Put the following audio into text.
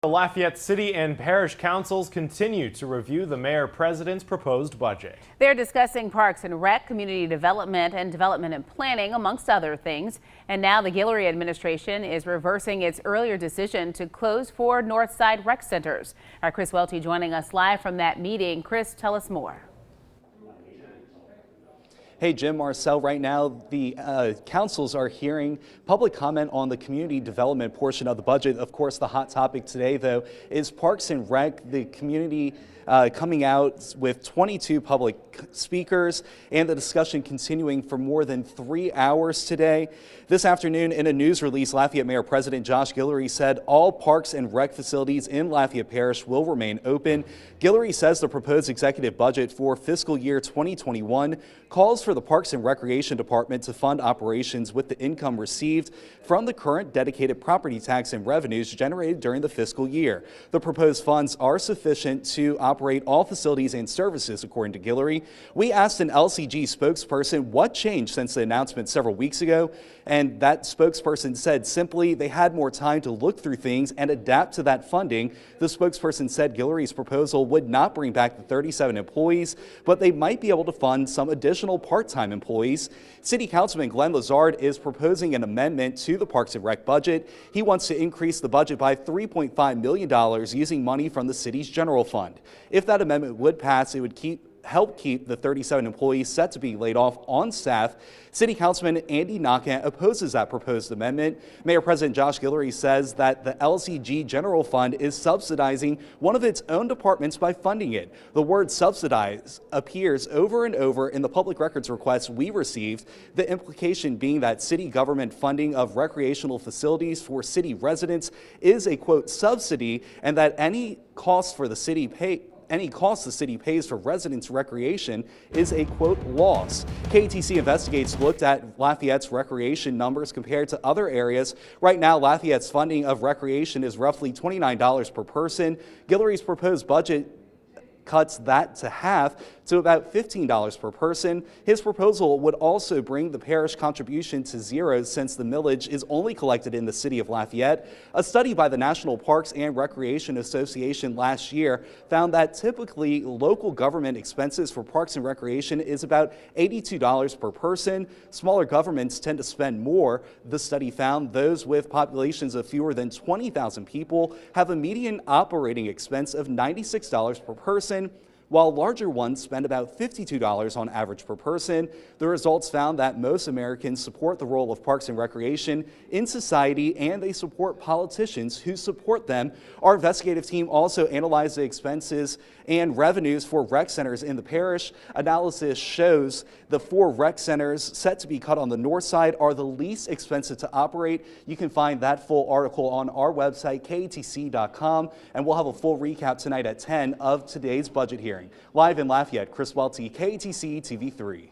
The Lafayette City and Parish Councils continue to review the Mayor-President's proposed budget. They're discussing parks and rec, community development, and development and planning, amongst other things. And now the Guillory administration is reversing its earlier decision to close 4 Northside rec centers. Our Chris Welty joining us live from that meeting. Chris, tell us more. Hey, Jim, Marcel, right now the councils are hearing public comment on the community development portion of the budget. Of course, the hot topic today, though, is Parks and Rec. The community coming out with 22 public speakers and the discussion continuing for more than 3 hours today. This afternoon, in a news release, Lafayette Mayor President Josh Guillory said all parks and rec facilities in Lafayette Parish will remain open. Guillory says the proposed executive budget for fiscal year 2021 calls for the Parks and Recreation Department to fund operations with the income received from the current dedicated property tax and revenues generated during the fiscal year. The proposed funds are sufficient to operate all facilities and services, according to Guillory. We asked an LCG spokesperson what changed since the announcement several weeks ago, and that spokesperson said simply they had more time to look through things and adapt to that funding. The spokesperson said Guillory's proposal would not bring back the 37 employees, but they might be able to fund some additional part-time employees. City Councilman Glenn Lazard is proposing an amendment to the Parks and Rec budget. He wants to increase the budget by $3.5 million using money from the city's general fund. If that amendment would pass, it would help keep the 37 employees set to be laid off on staff. City Councilman Andy Nakant opposes that proposed amendment. Mayor President Josh Guillory says that the LCG General Fund is subsidizing one of its own departments by funding it. The word subsidize appears over and over in the public records requests we received, the implication being that city government funding of recreational facilities for city residents is a, quote, subsidy, and that any cost the city pays for residents' recreation is a, quote, loss. KATC Investigates looked at Lafayette's recreation numbers compared to other areas. Right now, Lafayette's funding of recreation is roughly $29 per person. Guillory's proposed budget cuts that to half to about $15 per person. His proposal would also bring the parish contribution to zero since the millage is only collected in the city of Lafayette. A study by the National Parks and Recreation Association last year found that typically local government expenses for parks and recreation is about $82 per person. Smaller governments tend to spend more. The study found those with populations of fewer than 20,000 people have a median operating expense of $96 per person, while larger ones spend about $52 on average per person. The results found that most Americans support the role of parks and recreation in society, and they support politicians who support them. Our investigative team also analyzed the expenses and revenues for rec centers in the parish. Analysis shows the 4 rec centers set to be cut on the north side are the least expensive to operate. You can find that full article on our website, katc.com, and we'll have a full recap tonight at 10 of today's budget hearing. Live in Lafayette, Chris Welty, KATC TV3.